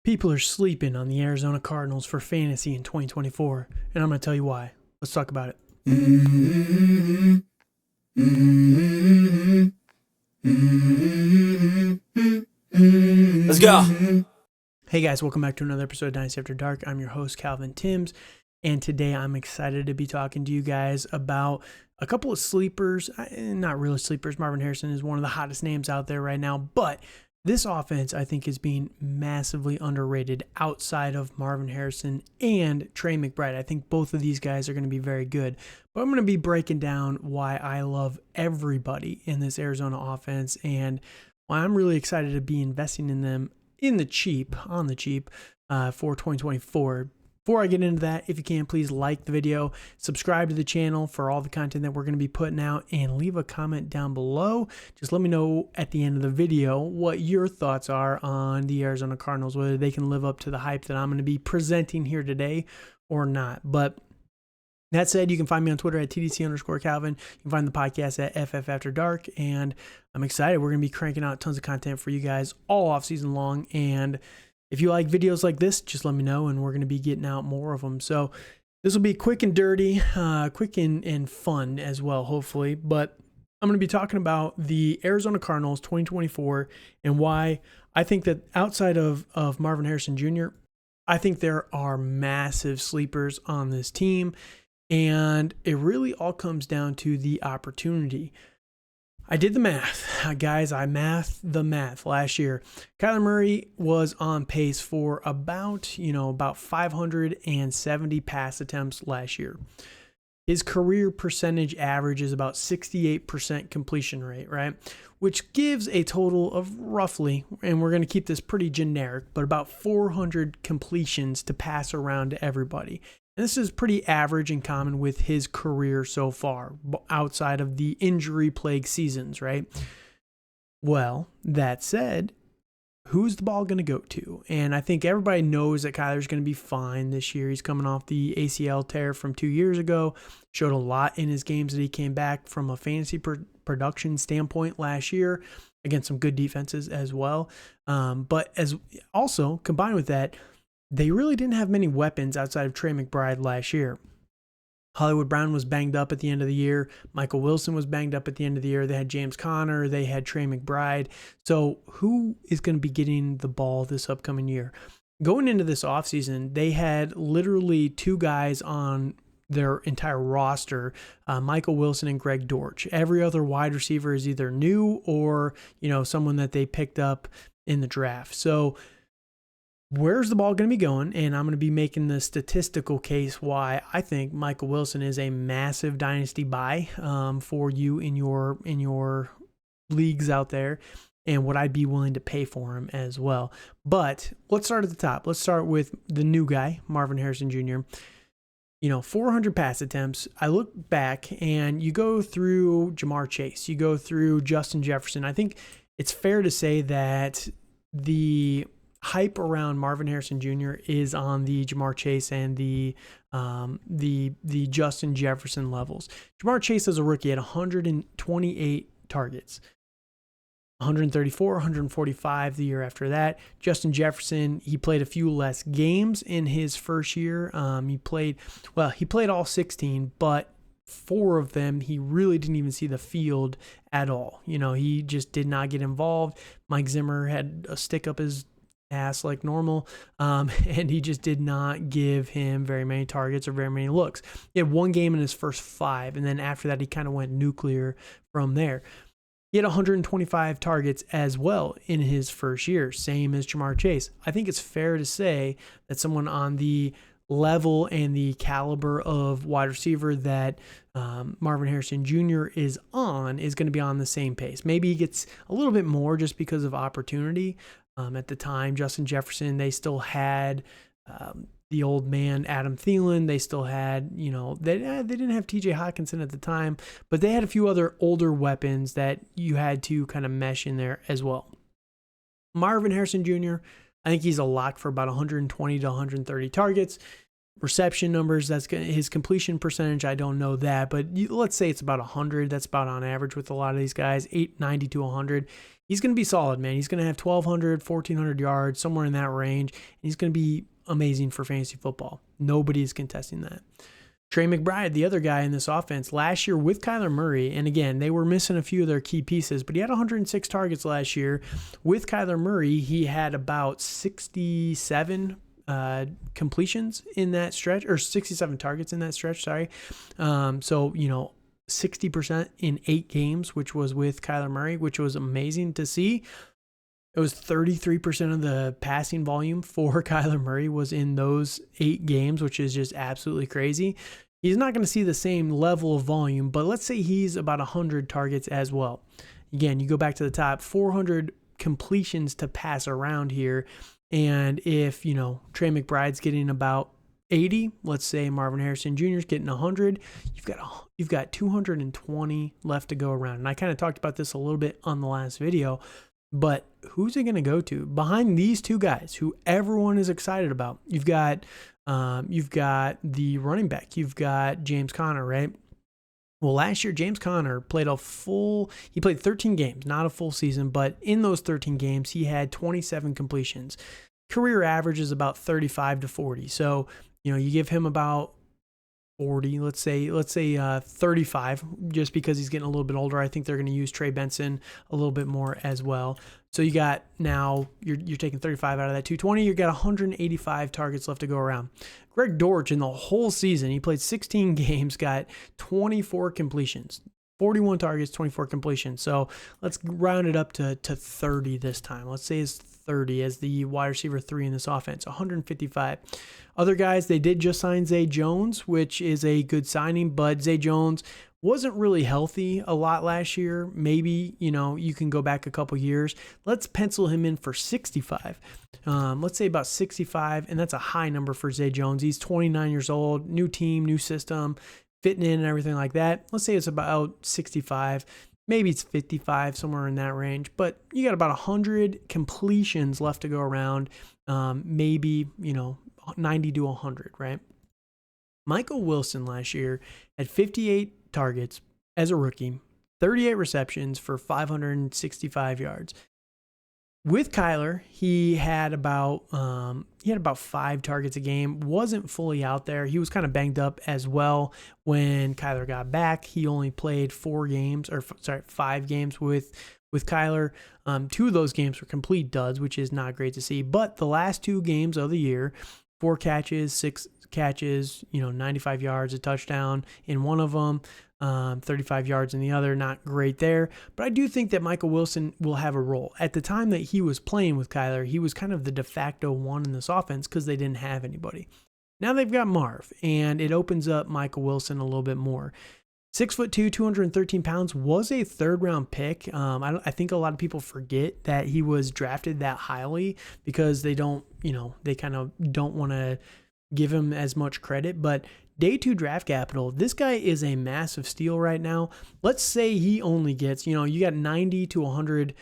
People are sleeping on the Arizona Cardinals for fantasy in 2024, and I'm going to tell you why. Let's talk about it. Let's go. Hey guys, welcome back to another episode of Dynasty After Dark. I'm your host, Calvin Timms, and today I'm excited to be talking to you guys about a couple of sleepers. Not really sleepers. Marvin Harrison is one of the hottest names out there right now, but this offense, I think, is being massively underrated outside of Marvin Harrison and Trey McBride. I think both of these guys are going to be very good. But I'm going to be breaking down why I love everybody in this Arizona offense and why I'm really excited to be investing in them on the cheap, for 2024. Before I get into that, if you can, please like the video, subscribe to the channel for all the content that we're going to be putting out, and leave a comment down below. Just let me know at the end of the video what your thoughts are on the Arizona Cardinals, whether they can live up to the hype that I'm going to be presenting here today or not. But that said, you can find me on Twitter at TDC_Calvin. You can find the podcast at FF After Dark, and I'm excited. We're going to be cranking out tons of content for you guys all off season long, and if you like videos like this, just let me know, and we're going to be getting out more of them. So this will be quick and dirty, quick and fun as well, hopefully. But I'm going to be talking about the Arizona Cardinals 2024 and why I think that outside of Marvin Harrison Jr., I think there are massive sleepers on this team, and it really all comes down to the opportunity. I did the math, guys. I mathed the math last year. Kyler Murray was on pace for about 570 pass attempts last year. His career percentage average is about 68% completion rate, right? Which gives a total of roughly, and we're going to keep this pretty generic, but about 400 completions to pass around to everybody. And this is pretty average and common with his career so far, outside of the injury-plagued seasons, right? Well, that said, who's the ball going to go to? And I think everybody knows that Kyler's going to be fine this year. He's coming off the ACL tear from 2 years ago, showed a lot in his games that he came back from a fantasy production standpoint last year against some good defenses as well. But as also combined with that, they really didn't have many weapons outside of Trey McBride last year. Hollywood Brown was banged up at the end of the year. Michael Wilson was banged up at the end of the year. They had James Conner. They had Trey McBride. So who is going to be getting the ball this upcoming year? Going into this offseason, they had literally two guys on their entire roster, Michael Wilson and Greg Dortch. Every other wide receiver is either new or, someone that they picked up in the draft. So where's the ball going to be going? And I'm going to be making the statistical case why I think Michael Wilson is a massive dynasty buy for you in your leagues out there, and what I'd be willing to pay for him as well. But let's start at the top. Let's start with the new guy, Marvin Harrison Jr. 400 pass attempts. I look back and you go through Jamar Chase, you go through Justin Jefferson. I think it's fair to say that the hype around Marvin Harrison Jr. is on the Jamar Chase and the Justin Jefferson levels. Jamar Chase as a rookie had 128 targets, 134, 145 the year after that. Justin Jefferson, he played a few less games in his first year. He played all 16, but 4 of them, he really didn't even see the field at all. He just did not get involved. Mike Zimmer had a stick up his ass like normal, and he just did not give him very many targets or very many looks. He had 1 game in his first 5, and then after that, he kind of went nuclear from there. He had 125 targets as well in his first year, same as Jamar Chase. I think it's fair to say that someone on the level and the caliber of wide receiver that Marvin Harrison Jr. is going to be on the same pace. Maybe he gets a little bit more just because of opportunity. At the time, Justin Jefferson, they still had the old man, Adam Thielen. They still had, they didn't have TJ Hawkinson at the time, but they had a few other older weapons that you had to kind of mesh in there as well. Marvin Harrison Jr., I think he's a lock for about 120 to 130 targets. Reception numbers, that's his completion percentage, I don't know that, but let's say it's about 100. That's about on average with a lot of these guys, 90 to 100. He's going to be solid, man. He's going to have 1,200, 1,400 yards, somewhere in that range. And he's going to be amazing for fantasy football. Nobody's contesting that. Trey McBride, the other guy in this offense, last year with Kyler Murray, and again, they were missing a few of their key pieces, but he had 106 targets last year. With Kyler Murray, he had about 67 completions in that stretch, or 67 targets in that stretch, sorry. So, 60% in 8 games, which was with Kyler Murray, which was amazing to see. It was 33% of the passing volume for Kyler Murray was in those 8 games, which is just absolutely crazy. He's not going to see the same level of volume, but let's say he's about 100 targets as well. Again, you go back to the top, 400 completions to pass around here. And if, Trey McBride's getting about 80, let's say Marvin Harrison Jr. is getting 100, you've got 220 left to go around. And I kind of talked about this a little bit on the last video. But who's it going to go to? Behind these two guys who everyone is excited about, you've got the running back. You've got James Conner, right? Well, last year, James Conner played he played 13 games, not a full season, but in those 13 games, he had 27 completions. Career average is about 35 to 40. So, you give him about 40, let's say 35, just because he's getting a little bit older. I think they're going to use Trey Benson a little bit more as well. So you got now you're taking 35 out of that 220. You got 185 targets left to go around. Greg Dortch in the whole season, he played 16 games, got 24 completions. 41 targets, 24 completions. So let's round it up to 30 this time. Let's say it's 30 as the wide receiver 3 in this offense, 155. Other guys, they did just sign Zay Jones, which is a good signing, but Zay Jones wasn't really healthy a lot last year. Maybe, you can go back a couple years. Let's pencil him in for 65. Let's say about 65, and that's a high number for Zay Jones. He's 29 years old, new team, new system, fitting in and everything like that. Let's say it's about 65. Maybe it's 55, somewhere in that range. But you got about 100 completions left to go around. Maybe, 90 to 100, right? Michael Wilson last year had 58 targets as a rookie, 38 receptions for 565 yards. With Kyler, he had about 5 targets a game. Wasn't fully out there. He was kind of banged up as well when Kyler got back. He only played 5 games with Kyler. 2 of those games were complete duds, which is not great to see. But the last 2 games of the year, 4 catches, 6 catches, 95 yards, a touchdown in one of them. 35 yards in the other, not great there. But I do think that Michael Wilson will have a role. At the time that he was playing with Kyler, he was kind of the de facto one in this offense because they didn't have anybody. Now they've got Marv, and it opens up Michael Wilson a little bit more. 6'2", 213 pounds, was a 3rd-round pick. I think a lot of people forget that he was drafted that highly because they don't, they kind of don't want to give him as much credit. But day 2 draft capital, this guy is a massive steal right now. Let's say he only gets, you got 90 to 100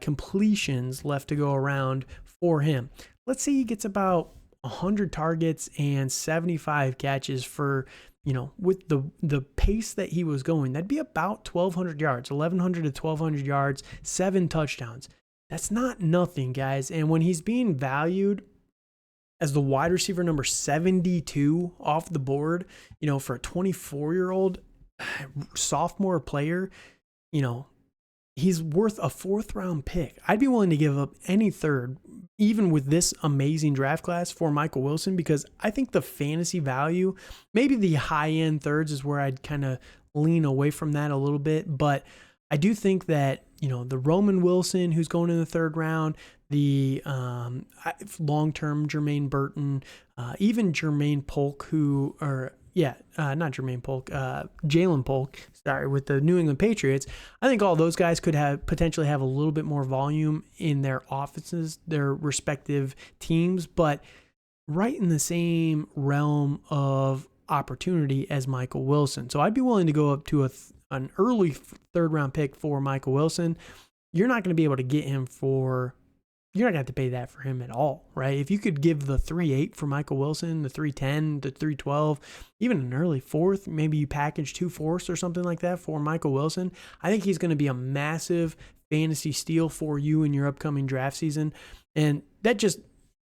completions left to go around for him. Let's say he gets about 100 targets and 75 catches for, with the pace that he was going, that'd be about 1,200 yards, 1,100 to 1,200 yards, 7 touchdowns. That's not nothing, guys. And when he's being valued as the wide receiver number 72 off the board, for a 24-year-old sophomore player, he's worth a 4th-round pick. I'd be willing to give up any 3rd, even with this amazing draft class for Michael Wilson, because I think the fantasy value, maybe the high-end 3rds is where I'd kind of lean away from that a little bit. But I do think that, the Roman Wilson, who's going in the 3rd round, the long-term Jermaine Burton, even Jermaine Polk, Jalen Polk, with the New England Patriots. I think all those guys could potentially have a little bit more volume in their offenses, their respective teams, but right in the same realm of opportunity as Michael Wilson. So I'd be willing to go up to an early 3rd round pick for Michael Wilson. You're not going to be able to get him for you're not going to have to pay that for him at all, right? If you could give the 3.8 for Michael Wilson, the 3.10, the 3.12, even an early fourth, maybe you package 2 fourths or something like that for Michael Wilson, I think he's going to be a massive fantasy steal for you in your upcoming draft season. And that just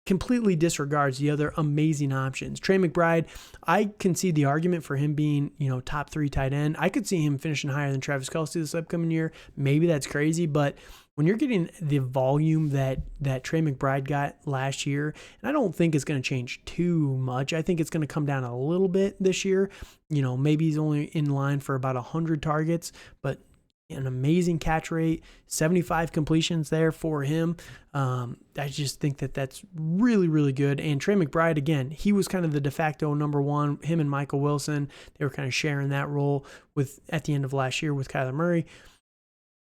completely disregards the other amazing options. Trey McBride, I can see the argument for him being, top 3 tight end. I could see him finishing higher than Travis Kelce this upcoming year. Maybe that's crazy, but when you're getting the volume that Trey McBride got last year, and I don't think it's going to change too much. I think it's going to come down a little bit this year. Maybe he's only in line for about 100 targets, but an amazing catch rate, 75 completions there for him. I just think that's really, really good. And Trey McBride, again, he was kind of the de facto number one. Him and Michael Wilson, they were kind of sharing that role at the end of last year with Kyler Murray.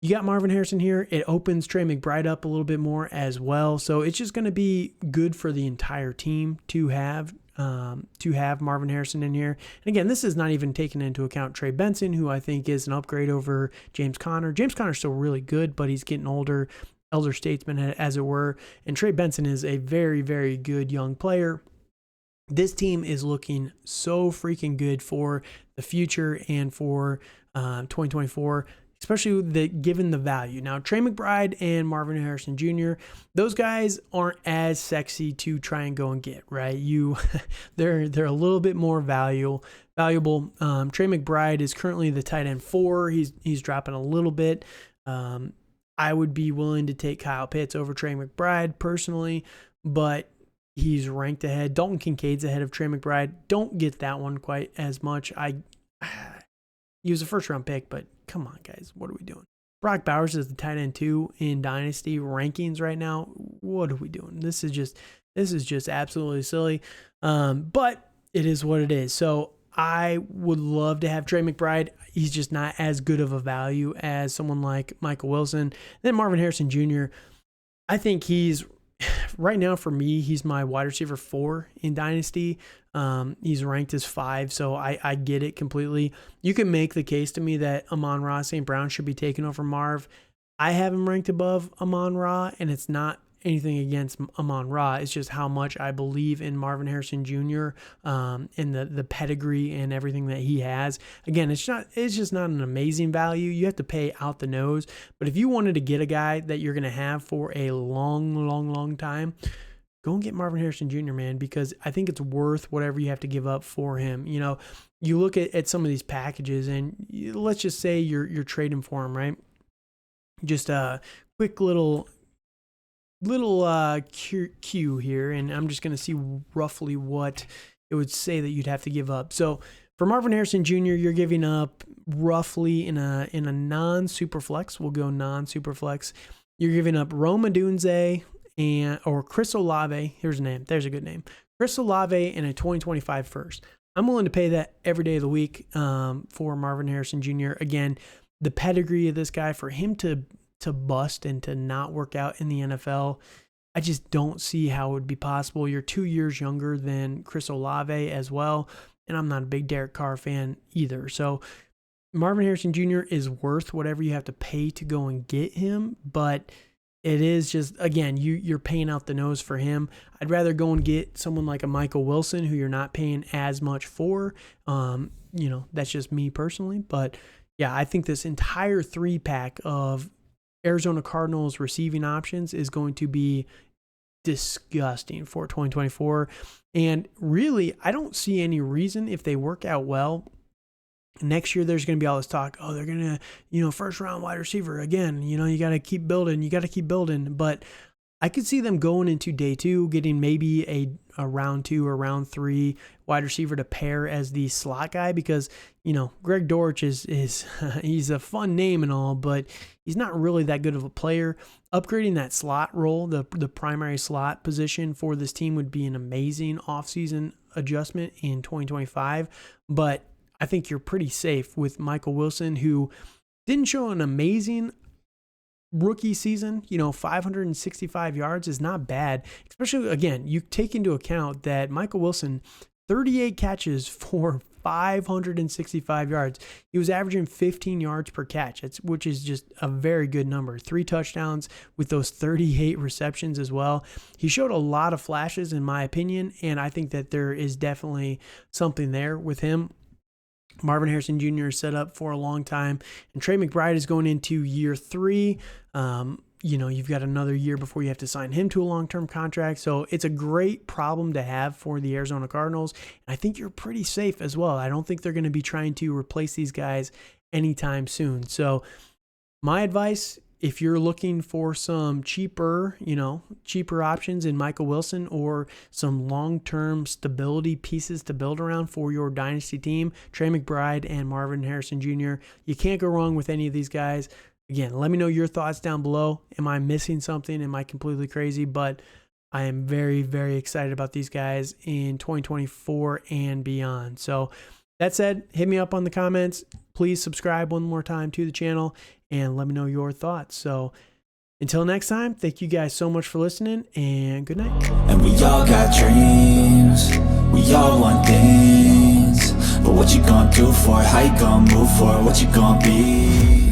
You got Marvin Harrison here. It opens Trey McBride up a little bit more as well. So it's just going to be good for the entire team to have Marvin Harrison in here. And again, this is not even taking into account Trey Benson, who I think is an upgrade over James Conner. James Conner's still really good, but he's getting older, elder statesman as it were. And Trey Benson is a very, very good young player. This team is looking so freaking good for the future and for 2024. Especially given the value. Now, Trey McBride and Marvin Harrison Jr., those guys aren't as sexy to try and go and get, right? They're a little bit more valuable. Trey McBride is currently the tight end 4. He's dropping a little bit. I would be willing to take Kyle Pitts over Trey McBride personally, but he's ranked ahead. Dalton Kincaid's ahead of Trey McBride. Don't get that one quite as much. He was a first-round pick, but come on, guys. What are we doing? Brock Bowers is the tight end 2 in Dynasty rankings right now. What are we doing? This is just absolutely silly. But it is what it is. So I would love to have Trey McBride. He's just not as good of a value as someone like Michael Wilson. Then Marvin Harrison Jr., I think he's, right now for me, he's my wide receiver 4 in Dynasty. He's ranked as 5, so I get it completely. You can make the case to me that Amon-Ra St. Brown should be taken over Marv. I have him ranked above Amon-Ra, and it's not anything against Amon-Ra. It's just how much I believe in Marvin Harrison Jr. And the pedigree and everything that he has. Again, it's just not an amazing value. You have to pay out the nose. But if you wanted to get a guy that you're going to have for a long, long, long time, go and get Marvin Harrison Jr., man, because I think it's worth whatever you have to give up for him. You look at some of these packages, and let's just say you're trading for him, right? Just a quick little Q here, and I'm just going to see roughly what it would say that you'd have to give up. So for Marvin Harrison Jr., you're giving up roughly in a non-super flex. We'll go non-super flex. You're giving up Rome Odunze or Chris Olave. Here's a name. There's a good name. Chris Olave and a 2025 first. I'm willing to pay that every day of the week for Marvin Harrison Jr. Again, the pedigree of this guy, for him to bust and to not work out in the NFL, I just don't see how it would be possible. You're 2 years younger than Chris Olave as well, and I'm not a big Derek Carr fan either. So Marvin Harrison Jr. is worth whatever you have to pay to go and get him, but it is just, again, you're paying out the nose for him. I'd rather go and get someone like a Michael Wilson who you're not paying as much for. That's just me personally. But yeah, I think this entire 3-pack of Arizona Cardinals receiving options is going to be disgusting for 2024. And really, I don't see any reason, if they work out well, next year there's going to be all this talk, they're going to, first round wide receiver again, you got to keep building. But I could see them going into day 2, getting maybe a round 2 or round 3 wide receiver to pair as the slot guy, because, Greg Dortch is he's a fun name and all, but he's not really that good of a player. Upgrading that slot role, the primary slot position for this team, would be an amazing offseason adjustment in 2025. But I think you're pretty safe with Michael Wilson, who didn't show an amazing rookie season. 565 yards is not bad, especially, again, you take into account that Michael Wilson, 38 catches for 565 yards. He was averaging 15 yards per catch, which is just a very good number. 3 touchdowns with those 38 receptions as well. He showed a lot of flashes in my opinion, and I think that there is definitely something there with him. Marvin Harrison Jr. is set up for a long time, and Trey McBride is going into year 3. You've got another year before you have to sign him to a long-term contract. So it's a great problem to have for the Arizona Cardinals. And I think you're pretty safe as well. I don't think they're going to be trying to replace these guys anytime soon. So my advice, if you're looking for some cheaper options in Michael Wilson or some long-term stability pieces to build around for your dynasty team, Trey McBride and Marvin Harrison Jr., you can't go wrong with any of these guys. Again, let me know your thoughts down below. Am I missing something? Am I completely crazy? But I am very, very excited about these guys in 2024 and beyond. So that said, hit me up on the comments. Please subscribe one more time to the channel and let me know your thoughts. So until next time, thank you guys so much for listening, and good night. And we all got dreams, we all want things, but what you gonna do for it? How you gonna move for it? What you gonna be?